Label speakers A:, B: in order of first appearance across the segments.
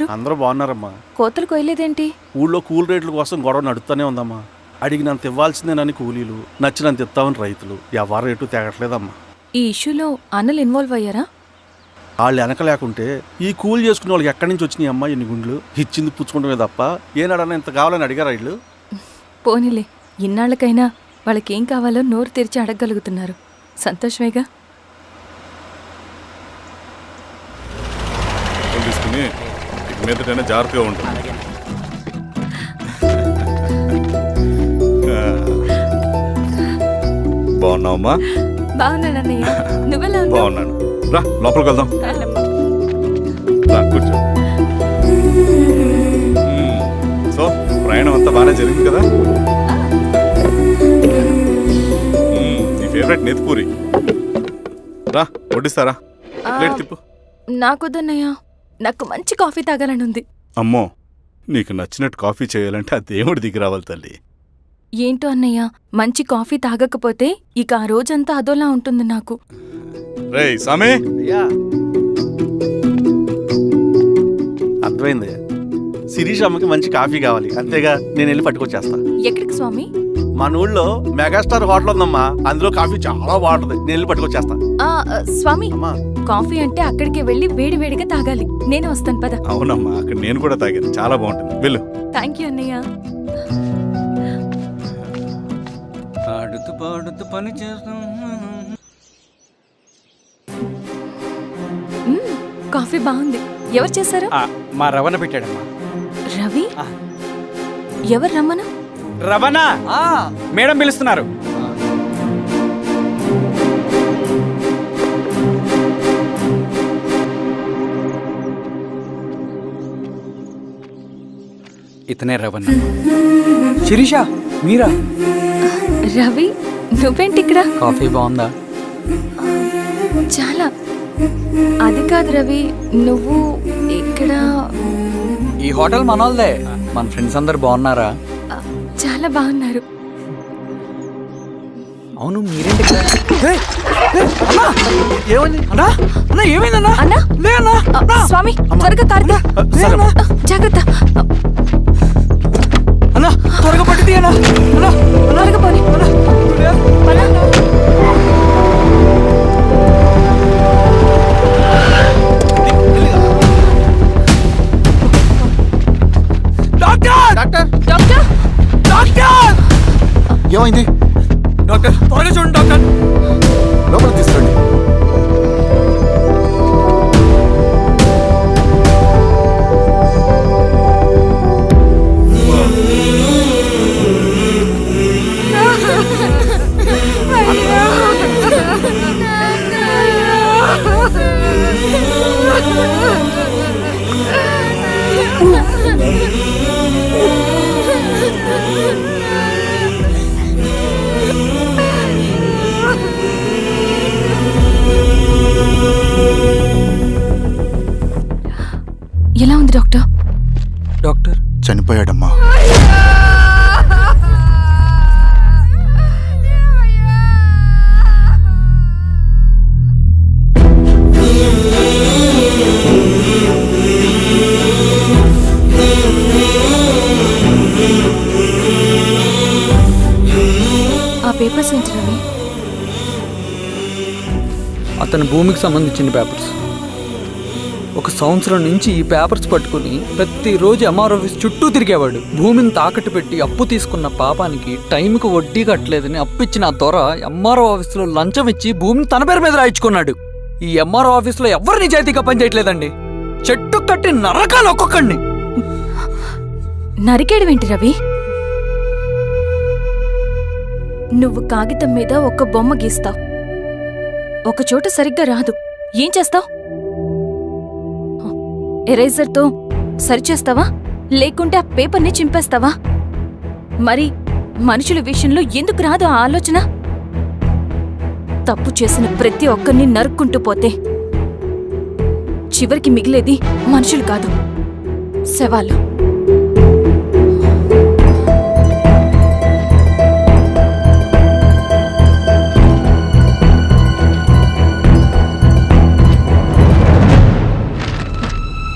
A: చేస్తున్నారు?
B: అందరూ బాగున్నారమ్మా.
A: కోతలు కొయ్యలేదేంటి?
B: ఊళ్ళో కూల్ రేట్ల కోసం గొడవ నడుస్తూనే ఉందమ్మా. అడిగినంత ఇవ్వాల్సిందేనని కూలీలు, నచ్చినంత ఇస్తామని రైతులు. ఎవరు రేటు తేగట్లేదమ్మా.
A: ఈ ఇష్యూలో అన్నలు ఇన్వాల్వ్ అయ్యారా?
B: వాళ్ళు వెనక లేకుంటే ఈ కూలి చేసుకునే వాళ్ళకి ఎక్కడి నుంచి వచ్చినాయి అమ్మా ఎన్ని గుండ్లు? ఇచ్చింది పుచ్చుకుంటమే తప్ప ఏనాడన్నా ఇంత కావాలని అడిగారు వీళ్ళు.
A: పోనీలే, ఇన్నాళ్ళకైనా వాళ్ళకేం కావాలో నోరు తెరిచి అడగగలుగుతున్నారు. సంతోషమేగా.
C: తీసుకుని మీదటైనా జాగ్రత్తగా ఉంటుంది. బాగున్నావమ్మా?
A: బాగున్నానన్నయ్య, నువ్వెలా ఉన్నావు?
C: బాగున్నాను. రా లోపలికి వెళ్దాం. రా కూర్చో. సో ప్రయాణం అంతా బాగానే జరిగింది కదా? నీ ఫేవరెట్ నెత్తిపూరి. రా వడ్డిస్తారా? ప్లేట్ తిప్పు.
A: నాకొద్దన్నయ్య, నాకు మంచి కాఫీ తాగాలని ఉంది.
C: అమ్మో, నీకు నచ్చినట్టు కాఫీ చేయాలంటే ఆ దేవుడి దిగి రావాలి తల్లి.
A: ఏంటో అన్నయ్య, మంచి కాఫీ తాగకపోతే ఇక ఆ రోజంతా అదోలా ఉంటుంది నాకు.
C: రేయ్ సామే,
B: అయ్యా అర్థమైంది. శిరీష్ అమ్మకి మంచి కాఫీ కావాలి, అంతేగా నేను వెళ్ళి పట్టుకొచ్చేస్తా.
A: ఎక్కడికి స్వామి?
B: మన ఊళ్ళో మెగాస్టార్ హోటల్ ఉందమ్మా, అందులో కాఫీ చాలా బాగుంటది. నేను వెళ్ళి పట్టుకొచ్చేస్తా.
A: స్వామి,
B: అమ్మా
A: కాఫీ అంటే అక్కడికి వెళ్ళి వేడి వేడిగా తాగాలి. నేను వస్తాను పద.
C: అవునమ్మా, అక్కడ నేను కూడా తాగాను, చాలా బాగుంటుంది. వెళ్ళు.
A: థ్యాంక్ యూ అన్నయ్య.
D: ఆడుతూ పాడుతూ పని చేస్తాం.
A: కాఫీ బాగుంది. ఎవరు చేశారు?
D: మా రవణ పెట్టాడమ్మా.
A: రవి? ఎవరు రమ్మను?
D: రవణ మేడం పిలుస్తున్నారు. ఇతనే రవణ. శిరీష, మీరా?
A: రవి, నువ్వేంటి ఇక్కడ?
D: కాఫీ బాగుందా?
A: చాలా. అది కాదు రవి, నువ్వు ఇక్కడ?
D: ఈ హోటల్ మనోల్దే. మన ఫ్రెండ్స్ అందరు బాగున్నారా?
A: చాలా బాగున్నారు.
D: అవును, మీరేంటి ఇక్కడ?
B: ఏమైంది
D: అన్నా, అన్నా ఏమైందన్నా?
A: అన్నా,
D: లే అన్నా.
A: స్వామి త్వరగా కారుదా. జాగ్రత్త
D: అన్నా, త్వరగా పట్టి తీయనా. అన్నా,
A: త్వరగా పోనీ.
B: Doctor
A: doctor,
D: doctor!
B: ఏమైంది?
D: డాక్టర్ త్వరగా చూడండి డాక్టర్.
B: లోపల తీసుకురండి.
A: ఎలా ఉంది డాక్టర్?
D: డాక్టర్
C: చనిపోయాడమ్మా.
A: ఆ పేపర్స్ ఏంటి రవి?
D: అతని భూమికి సంబంధించిన పేపర్స్. ఒక సంవత్సరం నుంచి ఈ పేపర్స్ పట్టుకుని ప్రతిరోజు ఎంఆర్ ఆఫీస్ చుట్టూ తిరిగేవాడు. భూమిని తాకట్టు పెట్టి అప్పు తీసుకున్న పాపానికి టైంకి వడ్డీ కట్టలేదని అప్పిచ్చిన ఆ దొర ఎంఆర్ఓ ఆఫీస్లో లంచం ఇచ్చి భూమిని తన పేరు మీద రాయించుకున్నాడు. ఈ ఎంఆర్ఓ ఆఫీస్లో ఎవరు నిజాయితీగా పనిచేయట్లేదండి. చెట్టు కట్టి నరకాలు ఒక్కొక్కడిని.
A: నరికేయడమేంటి రవి? నువ్వు కాగితం మీద ఒక బొమ్మ గీస్తావు, ఒక చోట సరిగ్గా రాదు, ఏం చేస్తావు? ఎరేజర్తో సరిచేస్తావా, లేకుంటే ఆ పేపర్ని చింపేస్తావా? మరి మనుషుల విషయంలో ఎందుకు రాదు ఆ ఆలోచన? తప్పు చేసిన ప్రతి ఒక్కరిని నరుక్కుంటూ పోతే చివరికి మిగిలేది మనుషులు కాదు, శవాలు.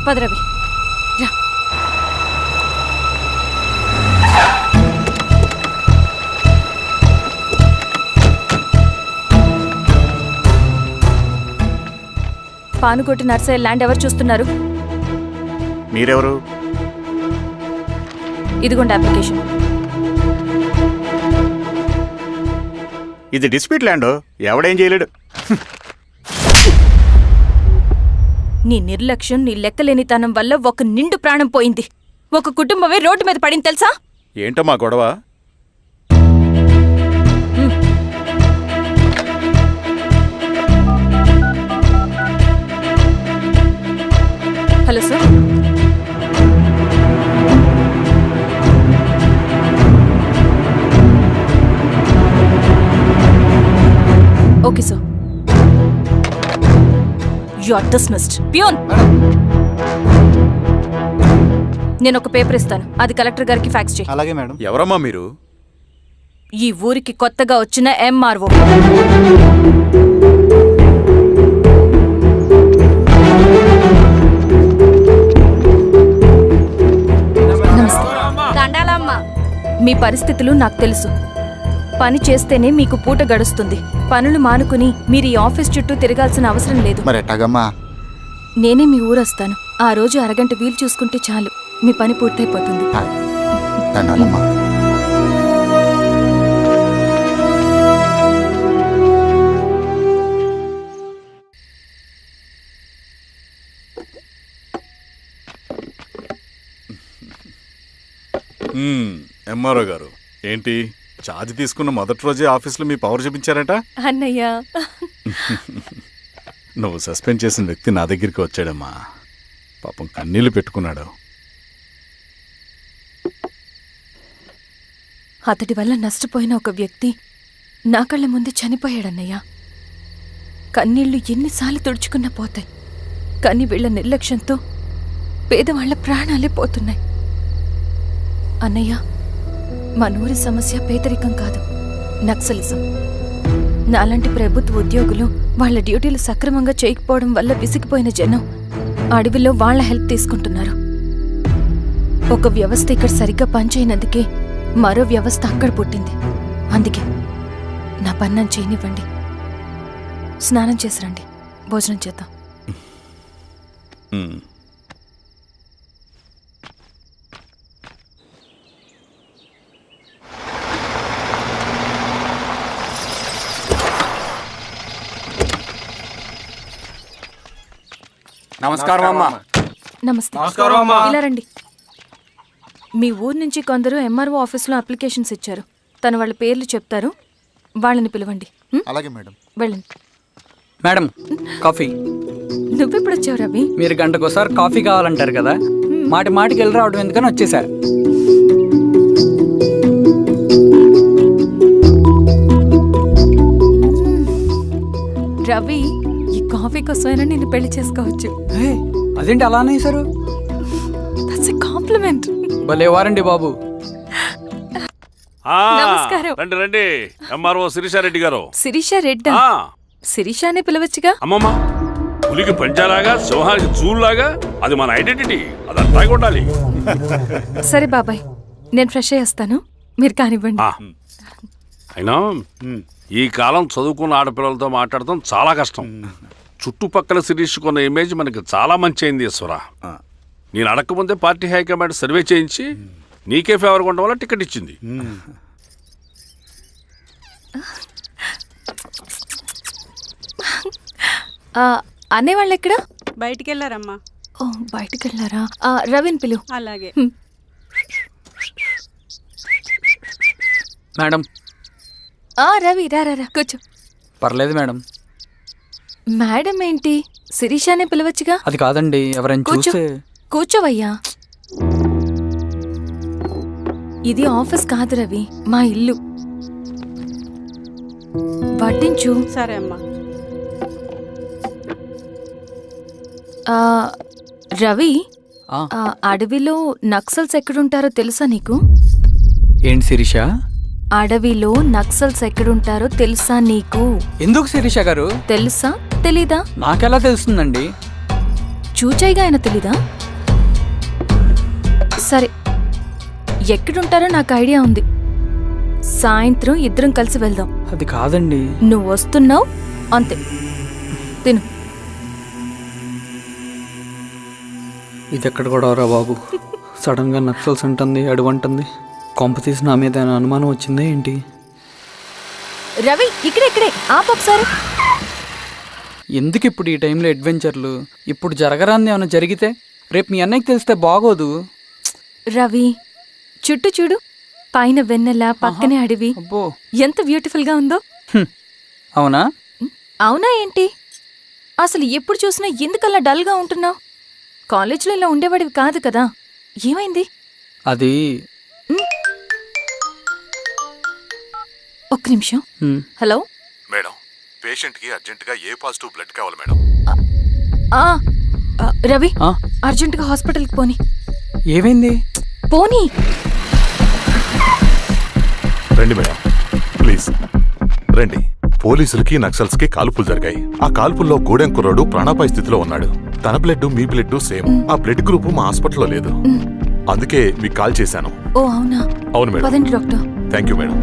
A: పద రవి. రా. పానుకోటి నర్సయ్య ల్యాండ్ ఎవరు చూస్తున్నారు?
C: మీరెవరు?
A: ఇదిగోండి అప్లికేషన్.
C: ఇది డిస్ప్యూట్ ల్యాండ్, ఎవడేం చేయలేడు.
A: నీ నిర్లక్ష్యం, నీ లెక్కలేనితనం వల్ల ఒక నిండు ప్రాణం పోయింది. ఒక కుటుంబమే రోడ్డు మీద పడింది తెలుసా?
C: ఏంటో మా గొడవ?
A: Hello sir. Okay sir. You are dismissed. Peon, నేను ఒక పేపర్ ఇస్తాను, అది కలెక్టర్ గారికి ఫ్యాక్స్ చేయి.
E: అలాగే మేడం.
C: ఎవరమ్మా మీరు?
A: ఈ ఊరికి కొత్తగా వచ్చిన ఎంఆర్ఓ. మీ పరిస్థితులు నాకు తెలుసు. పని చేస్తేనే మీకు పూట గడుస్తుంది. పనులు మానుకుని మీరు ఈ ఆఫీస్ చుట్టూ తిరగాల్సిన అవసరం లేదు.
E: మరి ఎట్టాగమ్మా?
A: నేనే మీ ఊరొస్తాను. ఆ రోజు అరగంట వీలు చూసుకుంటే చాలు, మీ పని పూర్తయిపోతుంది.
E: దండాలమ్మా.
C: ఎంఆర్ఓ గారు, ఏంటి ఛార్జ్ తీసుకున్న మొదటి రోజే ఆఫీస్లో మీ పవర్ చూపించారట?
A: అన్నయ్య,
C: నువ్వు సస్పెండ్ చేసిన వ్యక్తి నా దగ్గరికి వచ్చాడమ్మా. పాపం కన్నీళ్లు పెట్టుకున్నాడు.
A: అతడి వల్ల నష్టపోయిన ఒక వ్యక్తి నా కళ్ళ ముందే చనిపోయాడన్నయ్య. కన్నీళ్లు ఎన్నిసార్లు తుడుచుకున్నా పోతాయి, కానీ వీళ్ళ నిర్లక్ష్యంతో పేదవాళ్ల ప్రాణాలే పోతున్నాయి. అన్నయ్య, మన ఊరి సమస్య పేదరికం కాదు, నక్సలిజం. నాలాంటి ప్రభుత్వ ఉద్యోగులు వాళ్ల డ్యూటీలు సక్రమంగా చేయకపోవడం వల్ల విసిగిపోయిన జనం అడవిలో వాళ్ల హెల్ప్ తీసుకుంటున్నారు. ఒక వ్యవస్థ ఇక్కడ సరిగ్గా పనిచేయనందుకే మరో వ్యవస్థ అక్కడ పుట్టింది. అందుకే నా పన్నం చేయనివ్వండి. స్నానం చేసి రండి, భోజనం చేద్దాం.
E: నమస్కారం అమ్మా.
A: నమస్తే. ఇలా రండి. మీ ఊరు నుంచి కొందరు ఎంఆర్ఓ ఆఫీస్లో అప్లికేషన్స్ ఇచ్చారు. తను వాళ్ళ పేర్లు చెప్తారు, వాళ్ళని పిలవండి.
E: అలాగే మేడం.
A: వెళ్ళండి.
D: Madam, coffee.
A: నువ్వెప్పుడు వచ్చావు రవి?
D: మీరు గంటకోసారి కాఫీ కావాలంటారు కదా, మాటి మాటికి వెళ్ళి రావడం ఎందుకని వచ్చేసా.
A: రవి, ఈ కాఫీ కోసమైనా నిన్ను పెళ్లి చేసుకోవచ్చు.
D: అదేంటి అలా అనేసారు?
A: That's a compliment.
D: భలే వారండి బాబు.
A: నమస్కారం.
F: రండి రండి. ఎంఆర్ఓ శిరీషారెడ్డి గారు.
A: శిరీష రెడ్డా? శిరీష అనే పిలవచ్చుగా.
F: అమ్మమ్మ, పులికి పంచాలాగా సింహానికి చూలాగా అది మన ఐడెంటిటీ, అది అట్లాగే ఉండాలి.
A: సరే బాబాయ్, నేను ఫ్రెష్ అయ్యేస్తాను, మీరు కానివ్వండి.
F: అయినా ఈ కాలం చదువుకున్న ఆడపిల్లలతో మాట్లాడటం చాలా కష్టం. చుట్టుపక్కల శిరీష్ కొన్న ఇమేజ్ మనకి చాలా మంచి అయింది ఈశ్వరా. నేను అడగకముందే పార్టీ హైకమాండ్ సర్వే చేయించి నీకే ఫేవర్గా ఉండడం వల్ల టికెట్ ఇచ్చింది.
A: అనేవాళ్ళు ఎక్కడ?
G: బయటికి వెళ్ళారమ్మా.
A: ఓ, బయటికి వెళ్ళారా? రవిని పిలు.
G: అలాగే.
D: మేడం.
A: రవి రా రా, కూర్చో.
D: పర్లేదు మేడం.
A: మేడం ఏంటి, శిరీషానే పిలవచ్చుగా.
D: అది కాదండి, ఎవరైనా చూస్తే.
A: కూర్చోవయ్యా. ఇది ఆఫీస్ కాదు రవి, మా ఇల్లు. వడ్డించు.
G: సరే అమ్మా.
A: రవి, అడవిలో నక్సల్స్ ఎక్కడుంటారో తెలుసా నీకు?
D: ఏంటి శిరీష?
A: అడవిలో నక్సల్స్ ఎక్కడుంటారో తెలుసా నీకు?
D: ఎందుకు శిరీష గారు?
A: తెలుసా తెలీదా?
D: నాకెలా తెలుస్తుందండి?
A: చూచాయిగా ఆయన తెలీదా? సరే, ఎక్కడుంటారో నాకు ఐడియా ఉంది. సాయంత్రం ఇద్దరం కలిసి వెళ్దాం.
D: అది కాదండి.
A: నువ్వు వస్తున్నావు అంతే. తిను.
D: ఇది ఎక్కడ కూడా రా బాబు. సడన్గా నక్సల్స్ అంటుంది, అడుగుంటుంది. కొంప తీసి నా మీద ఏమైనా అనుమానం వచ్చిందా ఏంటి?
A: రవి, ఇక్కడే ఆపు ఒకసారి.
D: ఎందుకు ఇప్పుడు ఈ టైంలో అడ్వెంచర్లు? ఇప్పుడు జరగరాంది ఏమైనా జరిగితే రేపు మీ అన్నయ్యకి తెలిస్తే బాగోదు.
A: రవి, చుట్టూ చూడు. పైన వెన్నెల, పక్కనే అడవి.
D: అబ్బో,
A: ఎంత బ్యూటిఫుల్ గా ఉందో.
D: అవునా?
A: అవునా ఏంటి? అసలు ఎప్పుడు చూసినా ఎందుకలా డల్ గా ఉంటున్నావు? కాలేజీలో ఇలా ఉండేవాడివి కాదు కదా, ఏమైంది?
D: అది
A: ఒక్క నిమిషం. హలో
G: మేడం, పేషెంట్కి అర్జెంటుగా ఏ పాజిటివ్ బ్లడ్ కావాలి మేడం.
A: రవి,
D: ఆ?
A: అర్జెంటుగా హాస్పిటల్కి పోని.
D: ఏమైంది?
A: పోనీ.
G: రండి మేడం, ప్లీజ్ రండి. పోలీసులకి నక్సల్స్కి కాల్పులు జరిగాయి. ఆ కాల్పుల్లో గూడెం కుర్రాడు ప్రాణాపాయ స్థితిలో ఉన్నాడు. తన బ్లడ్ మీ బ్లడ్ సేమ్. ఆ బ్లడ్ గ్రూప్ మా హాస్పిటల్లో లేదు. అందుకే మీకు కాల్ చేశాను.
A: ఓ అవునా?
G: అవును మేడం.
A: పదండి doctor.
G: Thank you madam.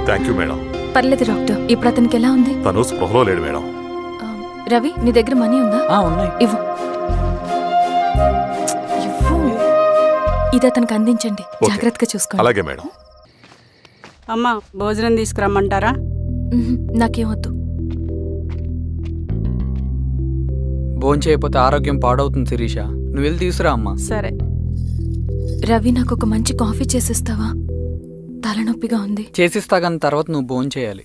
G: Thank you madam.
A: పర్లేదు డాక్టర్. ఇప్పుడు అతనికి ఎలా ఉంది?
G: తను స్పృహలో లేడు మేడం.
A: రవి, నీ దగ్గర మనీ ఉందా?
D: ఉన్నాయి.
A: ఇవ్వు. ఇది అతనికి అందించండి.
G: ఓకే.
A: జాగ్రత్తగా చూసుకోండి.
G: అలాగే మేడం.
H: అమ్మా, భోజనం తీసుకురమ్మంటారా?
A: నాకేమొద్దు.
D: భోంచేయకపోతే ఆరోగ్యం పాడవుతుంది శిరీష. నువ్వు వెళ్ళి తీసురా అమ్మా.
H: సరే.
A: రవి, నాకు ఒక మంచి కాఫీ చేసిస్తావా? తలనొప్పిగా ఉంది.
D: చేసిస్తా కానీ తర్వాత నువ్వు భోంచేయాలి.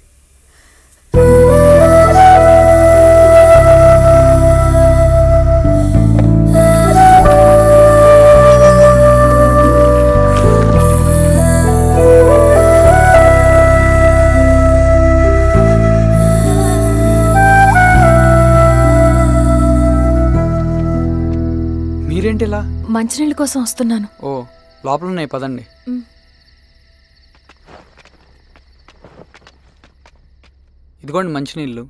D: మీరేంటిలా?
A: మంచినీళ్ళ కోసం వస్తున్నాను.
D: ఓ, లోపలున్నాయి, పదండి. ఇదిగోండి మంచినీళ్ళు.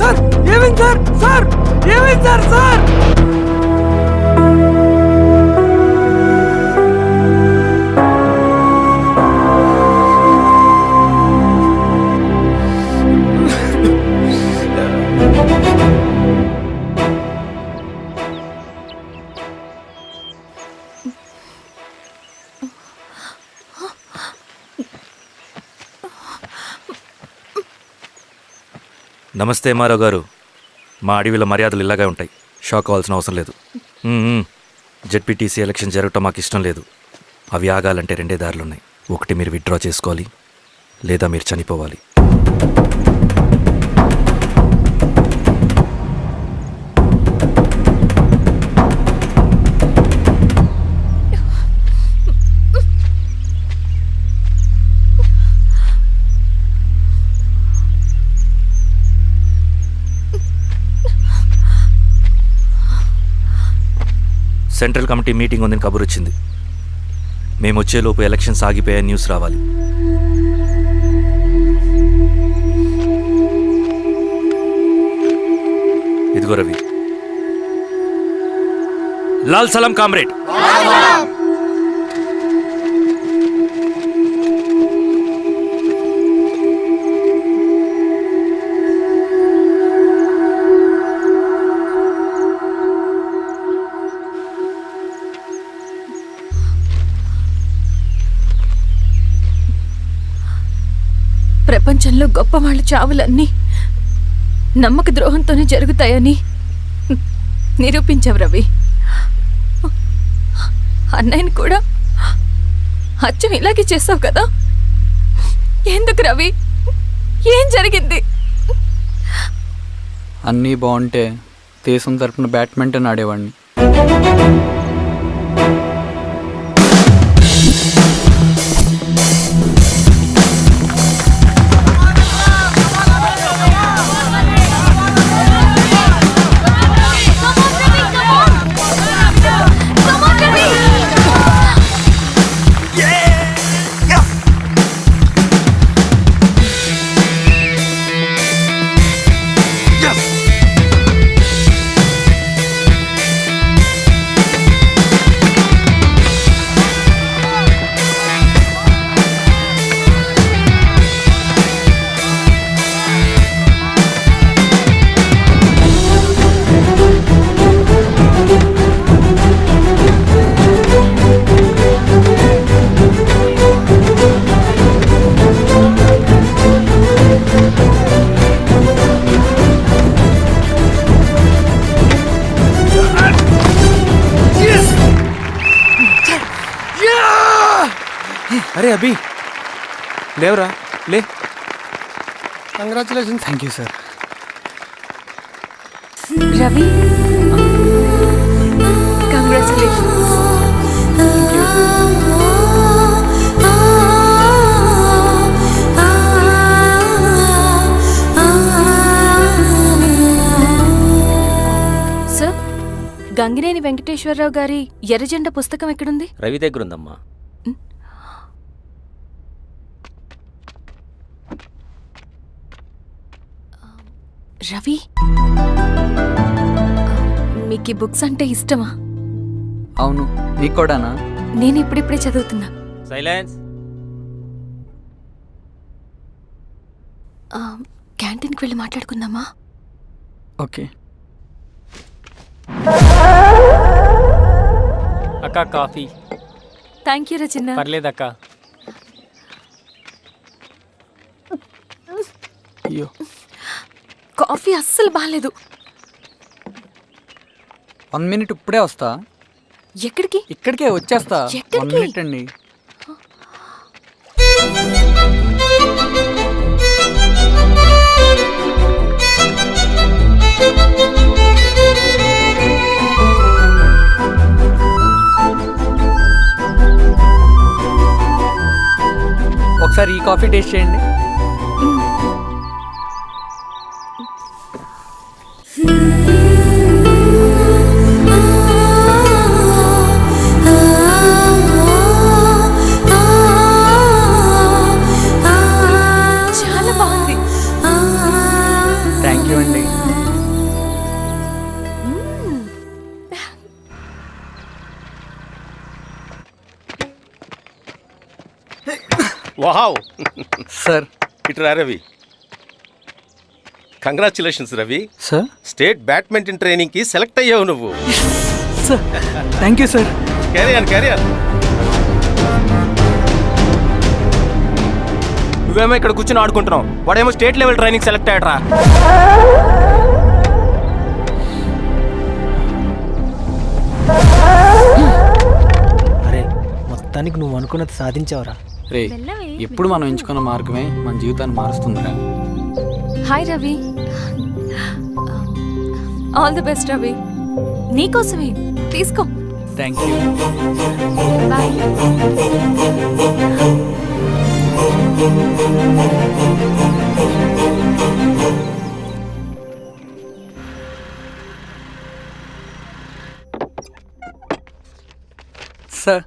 D: సార్ ఏమైంది సార్? సార్ ఏమైంది సార్? సార్
I: నమస్తే ఎంఆర్ఓ గారు. మా అడవిలో మర్యాదలు ఇలాగే ఉంటాయి. షాక్ అవ్వాల్సిన అవసరం లేదు. జెడ్పీటీసీ ఎలక్షన్ జరగటం మాకు ఇష్టం లేదు. అవి ఆగాలంటే 2 దారులున్నాయి. ఒకటి మీరు విత్డ్రా చేసుకోవాలి, లేదా మీరు చనిపోవాలి. సెంట్రల్ కమిటీ మీటింగ్ ఉందని కబురు వచ్చింది. మేము వచ్చేలోపు ఎలక్షన్స్ ఆగిపోయే న్యూస్ రావాలి. ఇదిగో రవి. లాల్ సలాం కామ్రేడ్.
A: ప్రపంచంలో గొప్పవాళ్ళ చావులన్నీ నమ్మక ద్రోహంతోనే జరుగుతాయని నిరూపించావు రవి. అన్నయ్యని కూడా అచ్చం ఇలాగే చేస్తావు కదా? ఎందుకు రవి? ఏం జరిగింది?
D: అన్నీ బాగుంటే దేశం తరపున బ్యాడ్మింటన్ ఆడేవాడిని.
E: అరే అభి, లేవరా, లే.
D: Congratulation. Thank you sir.
A: Ravi, congratulations. Sir, Gangineni Venkateswara Rao గారి ఎర్రజెండా పుస్తకం ఎక్కడుంది?
J: రవి దగ్గర ఉందమ్మా.
A: రవి, మీకు ఈ బుక్స్ అంటే ఇష్టమా?
D: అవును, నీకు కూడానా?
A: నేను ఇప్పుడిప్పుడే చదువుతున్నా.
J: సైలెన్స్.
A: క్యాంటీన్కి వెళ్ళి మాట్లాడుకుందామా?
D: ఓకే.
J: అక్క కాఫీ.
A: థ్యాంక్ యూ రచన.
J: పర్లేదక్క.
D: అయ్యో,
A: కాఫీ అస్సలు బాగాలేదు.
D: 1 minute ఇప్పుడే వస్తా.
A: ఎక్కడికి?
D: ఇక్కడికే వచ్చేస్తా. 1 minute అండి. ఒకసారి ఈ కాఫీ టేస్ట్ చేయండి.
A: చాలా బాగుంది.
D: థ్యాంక్ యూ అండి.
K: Wow
D: sir.
K: ఇట్రా Ravi. Congratulations Ravi.
D: Sir,
K: state badminton training కి సెలెక్ట్ అయ్యావు నువ్వు.
D: Sir thank you sir.
K: Career
E: నువ్వేమో ఇక్కడ కూర్చొని ఆడుకుంటున్నావు, వాడేమో స్టేట్ లెవెల్ ట్రైనింగ్ సెలెక్ట్ అయ్యాడ్రా.
J: అరే మొత్తానికి నువ్వు అనుకున్నది సాధించావురా.
D: రే ఎప్పుడు మనం ఎంచుకున్న మార్గమే మన జీవితాన్ని మారుస్తుందిరా.
A: Hi Ravi. All the best Ravi. నీకోసమే తీసుకో.
D: Thank you.
A: బాయ్.
D: సార్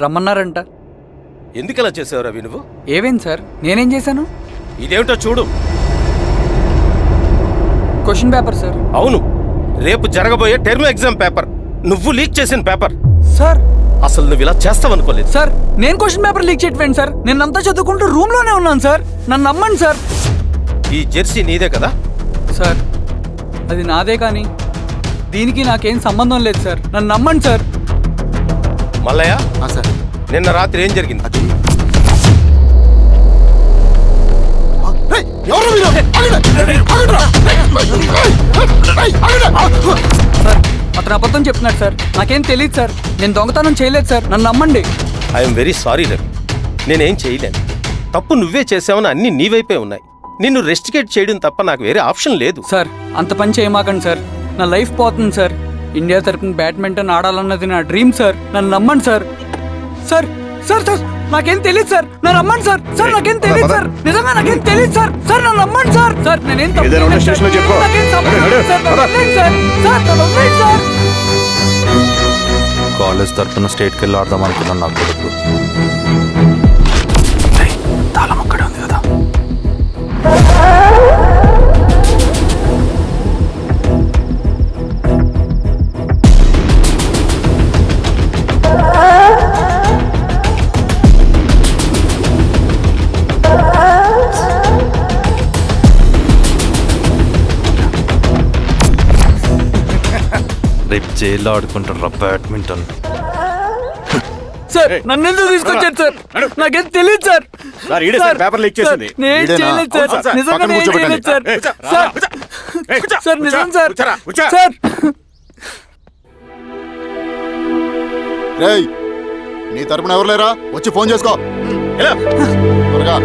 D: రమ్మన్నారంట.
K: ఎందుకు ఇలా చేసావు రవి నువ్వు?
D: ఏవేంటి సార్, నేనేం చేశాను?
K: ఇదేమిటో చూడు.
D: Question paper sir.
K: అవును, రేపు జరగబోయే టర్మ్ ఎగ్జామ్ పేపర్. నువ్వు లీక్ చేసిన పేపర్.
D: సార్
K: అసలు నువ్వు ఇలా చేస్తావనుకోలేదు.
D: సార్ నేను క్వశ్చన్ పేపర్ లీక్ చేయట్లేండి సార్. నేను అంతా చదువుకుంటూ రూమ్ లోనే ఉన్నాను సార్. నన్ను నమ్మండి సార్.
K: ఈ జెర్సీ నీదే కదా?
D: సార్ అది నాదే, కానీ దీనికి నాకేం సంబంధం లేదు సార్. నన్ను నమ్మండి సార్.
K: మల్లయ్య,
E: సార్
K: నిన్న రాత్రి ఏం జరిగింది?
D: సార్ అతను అబద్ధం చెప్తున్నాడు సార్. నాకేం తెలియదు సార్. నేను దొంగతనం చేయలేదు సార్. నన్ను నమ్మండి.
K: ఐఎమ్ వెరీ సారీ రవి, నేనేం చేయలేను. తప్పు నువ్వే చేసావని అన్ని నీ వైపే ఉన్నాయి. నిన్ను రెస్టికేట్ చేయడం తప్ప నాకు వేరే ఆప్షన్ లేదు.
D: సార్ అంత పని చేయమాకండి సార్. నా లైఫ్ పోతుంది సార్. ఇండియా తరపున బ్యాడ్మింటన్ ఆడాలన్నది నా డ్రీమ్ సార్. నన్ను నమ్మండి సార్. సార్ సార్ సార్ నాకేం తెలియదు సార్. నన్ను నమ్మండి సార్. సార్ నాకేం తెలియదు సార్. నిజంగా నాకేం తెలియదు సార్. సార్ నన్ను నమ్మండి సార్. సార్ నేనేం తప్పు చేయలేదు సార్. నాకేం సంబంధం లేదు సార్. నన్ను వదిలేయండి సార్. సార్ నన్ను వదిలేయండి సార్.
G: కాలేజ్ తరఫున స్టేట్కి వెళ్ళి ఆడదాం అనుకున్నాను. నా కొడుకు తాళం అక్కడే ఉంది కదా. రేపు జైల్లో ఆడుకుంటారా బ్యాడ్మింటన్?
D: సార్ నన్ను ఎందుకు తీసుకొచ్చారు సార్? నాకేం తెలియదు సార్.
E: పేపర్ లీక్ చేసింది.
D: నేను చేయలేదు సార్. నిజంగా నేను చేయలేదు సార్. సార్ నిజం సార్. సార్
G: రేయ్, నీ తరపున ఎవరు లేరా? వచ్చి ఫోన్ చేసుకో త్వరగా.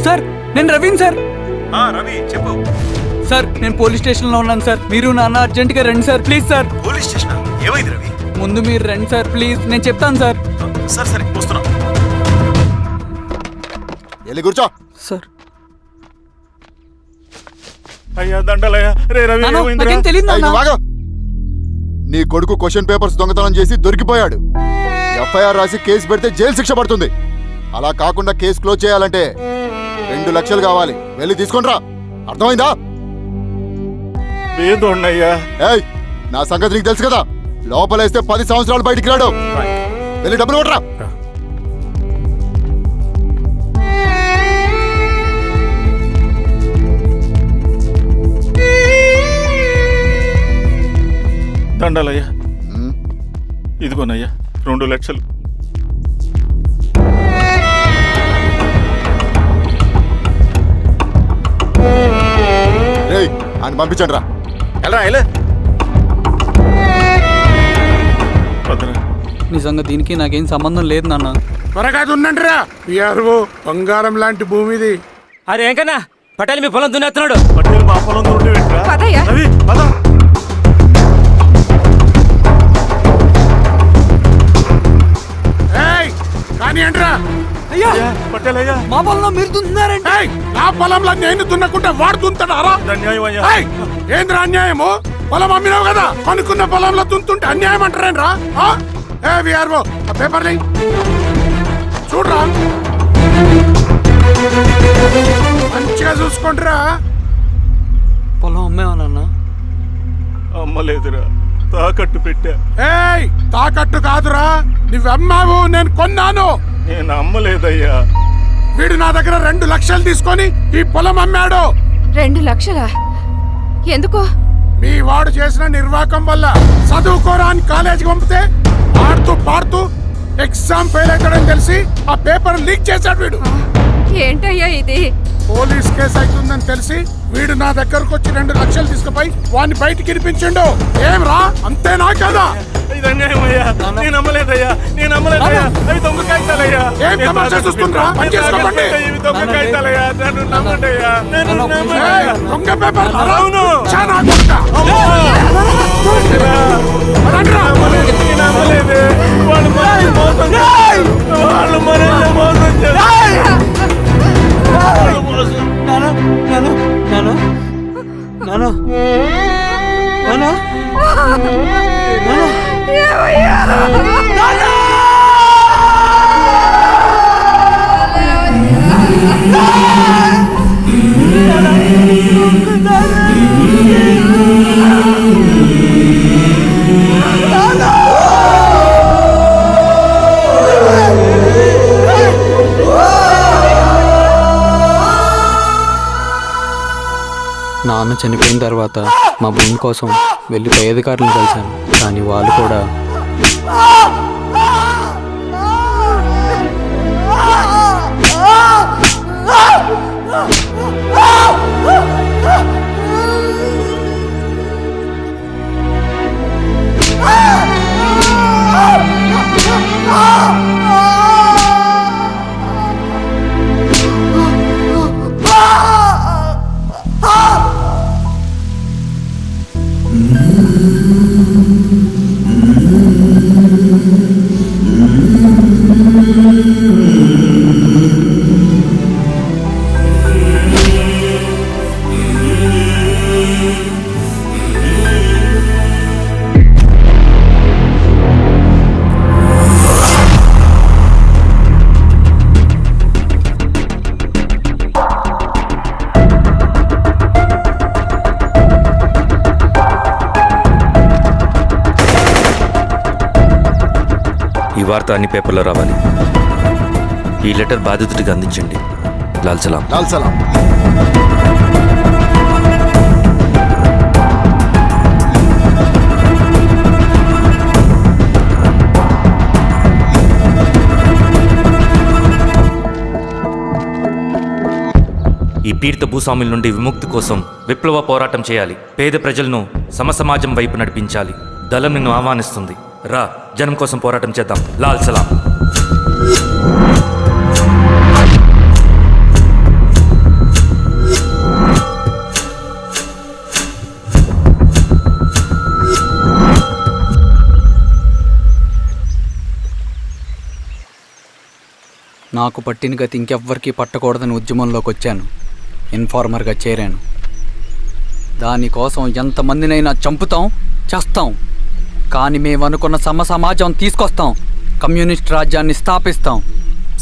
D: సార్ నేను రవీన్ సార్.
K: రవి చెప్పు.
D: సార్ నేను పోలీస్ స్టేషన్లో ఉన్నాను సార్. మీరు నాన్న అర్జెంట్గా రండి sir. Please sir.
K: Police station ఏమైంది రవి?
D: ముందు మీరు రండి సార్ ప్లీజ్. నేను చెప్తాను సార్.
K: సరే సరే వస్తున్నా.
G: వెళ్ళి కూర్చో.
D: సార్
C: అయ్యా దండలయ్యా. రే రవి,
D: నాన్న,
C: ఏమైందిరా?
D: నాకేం తెలియదు
G: ఏయ్,
D: నాన్న.
G: నువ్వు ఆగు. నీ కొడుకు క్వశ్చన్ పేపర్స్ దొంగతనం చేసి దొరికిపోయాడు. ఎఫ్ఐఆర్ రాసి కేసు పెడితే జైలు శిక్ష పడుతుంది. అలా కాకుండా కేసు క్లోజ్ చేయాలంటే 2 లక్షలు కావాలి. వెళ్ళి తీసుకుంట్రా. అర్థమైందా?
C: ఏదోన్నయ్యా.
G: ఏయ్, నా సంగతి నీకు తెలుసు కదా. లోపలేస్తే 10 సంవత్సరాలు బయటికి రాడు. వెళ్ళి డబ్బులు కొట్టరా.
C: దండలయ్యా. ఇదిగోనయ్యా 2 లక్షలు.
G: రేయ్, ఆయన పంపించండి రా.
D: నిజంగా దీనికి నాకేం సంబంధం లేదు నాన్న.
E: త్వరగా ఉండండి రా. బంగారం లాంటి భూమిది.
J: అరే ఏంకన్నా పటేల్ మీ పొలం దున్నేస్తున్నాడు.
C: పట్టేలు మా పొలం దొరికి పెట్టరా?
A: పదయ్యా.
C: రవి, పద.
E: కానీ ఏంట్రా?
D: అయ్యా
C: పట్టేలయ్యా.
D: మా పొలంలో మీరు దున్నుతున్నారండి.
E: నా పొలంలో నేను దున్నకుంటే వాడు దున్నుతాడారా?
C: అన్యాయం అయ్యా.
E: ఏంద్రా అన్యాయము? పొలం అమ్మినావు కదా, కొనుక్కున్న పొలంలో దున్నుతుంటే అన్యాయం అంటారేంట్రా? విఆర్ఓ ఆ పేపర్ చూడరా, మంచిగా చూసుకుంటారా.
D: పొలం అమ్మేవా నాన్న?
C: అమ్మలేదురా, తాకట్టు పెట్టా.
E: తాకట్టు కాదురా, నువ్వమ్మావు, నేను కొన్నాను.
C: నేను అమ్మలేదయ్యా.
E: వీడు నా దగ్గర 2 లక్షలు తీసుకొని ఈ పొలం అమ్మాడు.
A: 2 లక్షలా? ఎందుకో?
E: మీ వాడు చేసిన నిర్వాకం వల్ల చదువుకోరా అని కాలేజీకి పంపితే ఆడుతూ పాడుతూ ఎగ్జామ్ ఫెయిల్ అవుతాడని తెలిసి ఆ పేపర్ లీక్ చేశాడు వీడు.
A: ఏంటయ్యా ఇది?
E: పోలీస్ కేసు అవుతుందని తెలిసి వీడు నా దగ్గరకు వచ్చి 2 లక్షలు తీసుకుపోయి వాడిని బయటికి ఇరిపించిండు. ఏం రా, అంతేనా కదా? ఏం తమాషా చూస్తుండ్రా? పని చేసుకోకండి. ఏయ్, దొంగ పేపర్ చాలా కొడతా. పదండ్రా.
D: నాన్న చనిపోయిన తర్వాత మా భూమి కోసం వెళ్ళి పై అధికారులను కలిశాను, కానీ వాళ్ళు కూడా
I: ఈ వార్త అన్ని పేపర్లో రావాలి. ఈ లెటర్ బాధితుడికి అందించండి. లాల్ సలాం.
B: లాల్ సలాం.
I: ఈ పీడిత భూస్వాముల నుండి విముక్తి కోసం విప్లవ పోరాటం చేయాలి. పేద ప్రజలను సమసమాజం వైపు నడిపించాలి. దళం నిన్ను ఆహ్వానిస్తుంది. రా, జనం కోసం పోరాటం చేద్దాం. లాల్ సలాం.
D: నాకు పట్టిన గతి ఇంకెవ్వరికీ పట్టకూడదని ఉద్యమంలోకి వచ్చాను. ఇన్ఫార్మర్గా చేరాను. దానికోసం ఎంతమందినైనా చంపుతాం, చేస్తాం. కానీ మేము అనుకున్న సమాజం తీసుకొస్తాం. కమ్యూనిస్ట్ రాజ్యాన్ని స్థాపిస్తాం.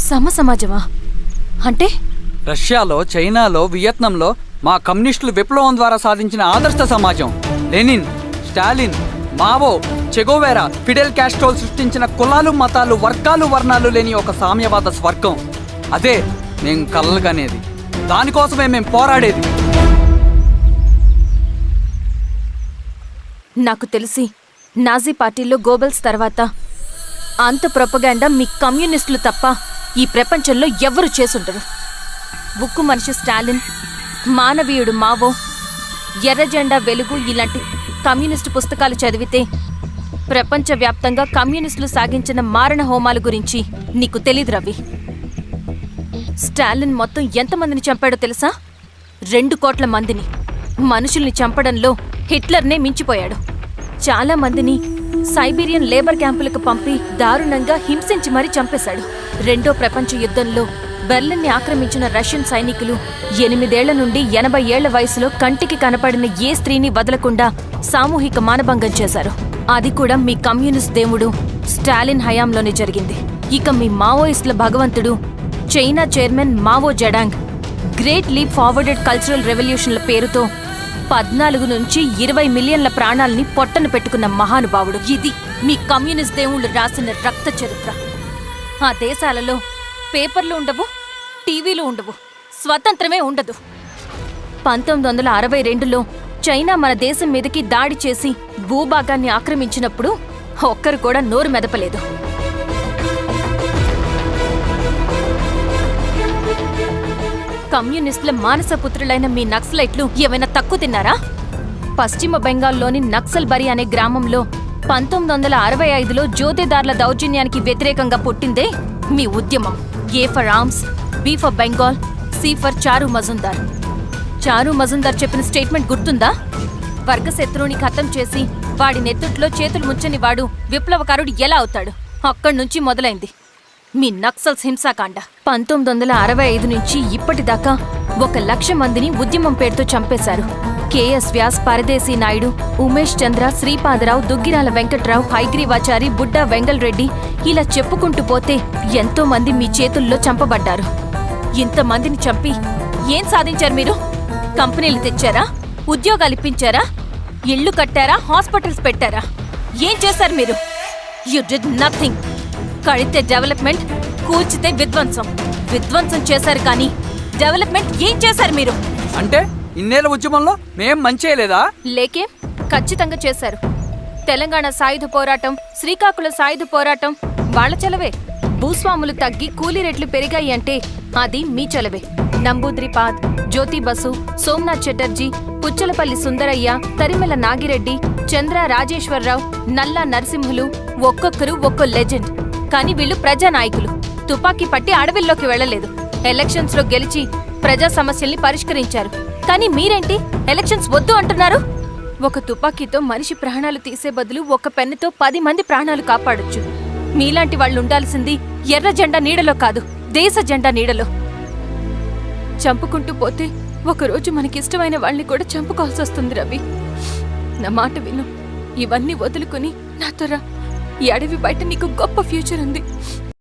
A: సమాజమా అంటే?
D: రష్యాలో, చైనాలో, వియత్నంలో మా కమ్యూనిస్టులు విప్లవం ద్వారా సాధించిన ఆదర్శ సమాజం. Lenin, Stalin, Mao, Che Guevara, Fidel Castro సృష్టించిన కులాలు, మతాలు, వర్గాలు, వర్ణాలు లేని ఒక సామ్యవాద స్వర్గం. అదే మేము కలలుగనేది. దానికోసమే మేము పోరాడేది.
A: నాకు తెలిసి నాజీ పార్టీలో గోబెల్స్ తర్వాత అంత ప్రొపగాండా మీ కమ్యూనిస్టులు తప్ప ఈ ప్రపంచంలో ఎవ్వరూ చేసుండరు. ఉక్కు మనిషి స్టాలిన్, మానవీయుడు మావో, ఎర్ర జెండా వెలుగు ఇలాంటి కమ్యూనిస్టు పుస్తకాలు చదివితే ప్రపంచవ్యాప్తంగా కమ్యూనిస్టులు సాగించిన మారణ హోమాల గురించి నీకు తెలీదు రవి. స్టాలిన్ మొత్తం ఎంతమందిని చంపాడో తెలుసా? 2 కోట్ల మందిని. మనుషుల్ని చంపడంలో హిట్లర్నే మించిపోయాడు. చాలా మందిని సైబీరియన్ లేబర్ క్యాంపులకు పంపి దారుణంగా హింసించి మరీ చంపేశాడు. 2వ ప్రపంచ యుద్ధంలో బెర్లిన్ని ఆక్రమించిన రష్యన్ సైనికులు 8 ఏళ్ల నుండి 80 ఏళ్ల వయసులో కంటికి కనపడిన ఏ స్త్రీని వదలకుండా సామూహిక మానభంగం చేశారు. అది కూడా మీ కమ్యూనిస్ట్ దేవుడు స్టాలిన్ హయాంలోనే జరిగింది. ఇక మీ మావోయిస్టుల భగవంతుడు China chairman Mao Zedong great leap forwarded cultural రెవల్యూషన్ల పేరుతో 14 నుంచి 20 మిలియన్ల ప్రాణాలని పొట్టను పెట్టుకున్న మహానుభావుడు. ఇది మీ కమ్యూనిస్ట్ దేవుళ్ళు రాసిన రక్త చరిత్ర. ఆ దేశాలలో పేపర్లు ఉండవు, టీవీలు ఉండవు, స్వతంత్రమే ఉండదు. 1962లో చైనా మన దేశం మీదకి దాడి చేసి భూభాగాన్ని ఆక్రమించినప్పుడు ఒక్కరు కూడా నోరు మెదపలేదు. కమ్యూనిస్టుల మానసపుత్రులైన మీ నక్సలైట్లు ఏమైనా తక్కువ తిన్నారా? పశ్చిమ బెంగాల్లోని నక్సల్బరి అనే గ్రామంలో 1965లో జోతేదార్ల దౌర్జన్యానికి వ్యతిరేకంగా పుట్టిందే మీ ఉద్యమం. A for arms, B for Bengal, C for Charu Majumdar. చారు మజుందార్ చెప్పిన స్టేట్మెంట్ గుర్తుందా? వర్గశత్రువుని ఖతం చేసి వాడి నెత్తుట్లో చేతులు ముంచని వాడు విప్లవకారుడు ఎలా అవుతాడు? అక్కడి నుంచి మొదలైంది మీ నక్సల్స్ హింసాకాండ. 1965 నుంచి ఇప్పటిదాకా 1,00,000 మందిని ఉద్యమం పేరుతో చంపేశారు. కేఎస్ వ్యాస్, పరదేశీ నాయుడు, ఉమేష్ చంద్ర, శ్రీపాదరావు, దుగ్గిరాల వెంకట్రావు, హైగ్రీవాచారి, బుడ్డా వెంగల్ రెడ్డి, ఇలా చెప్పుకుంటూ పోతే ఎంతో మంది మీ చేతుల్లో చంపబడ్డారు. ఇంతమందిని చంపి ఏం సాధించారు మీరు? కంపెనీలు తెచ్చారా? ఉద్యోగాలు ఇప్పించారా? ఇళ్లు కట్టారా? హాస్పిటల్స్ పెట్టారా? ఏం చేశారు మీరు? You did nothing. కడితే డెవలప్మెంట్, కూల్చితే విధ్వంసం. విధ్వంసం చేశారు కానీ డెవలప్మెంట్ ఏం చేశారు మీరు?
D: అంటే ఇన్నేళ్ల ఉద్యమంలో మేం మంచి చేయలేదా?
A: లేకే, ఖచ్చితంగా చేశారు. తెలంగాణ సాయుధ పోరాటం, శ్రీకాకుళం సాయుధ పోరాటం వాళ్ల చలవే. భూస్వాములు తగ్గి కూలీ రేట్లు పెరిగాయి అంటే అది మీ చలవే. నంబూద్రిపాద్, జ్యోతి బసు, సోమనాథ్ చటర్జీ, పుచ్చలపల్లి సుందరయ్య, తరిమెల నాగిరెడ్డి, చంద్ర రాజేశ్వరరావు, నల్లా నరసింహులు ఒక్కొక్కరు ఒక్కో లెజెండ్. కానీ వీళ్ళు ప్రజానాయకులు. తుపాకీ పట్టి అడవిల్లోకి వెళ్లలేదు. ఎలక్షన్స్ లో గెలిచి ప్రజా సమస్యల్ని పరిష్కరించారు. కానీ మీరేంటి ఎలక్షన్స్ వద్దు అంటున్నారు? ఒక తుపాకీతో మనిషి ప్రాణాలు తీసే బదులు ఒక పెన్నుతో 10 మంది ప్రాణాలు కాపాడొచ్చు. మీలాంటి వాళ్ళు ఉండాల్సింది ఎర్ర జెండా నీడలో కాదు, దేశ జెండా నీడలో. చంపుకుంటూ పోతే ఒకరోజు మనకిష్టమైన వాళ్ళని కూడా చంపుకోవాల్సి వస్తుంది రవి. నా మాట విను. ఇవన్నీ వదులుకుని నాతో రా. ఈ అడవి బయట నీకు గొప్ప ఫ్యూచర్ ఉంది.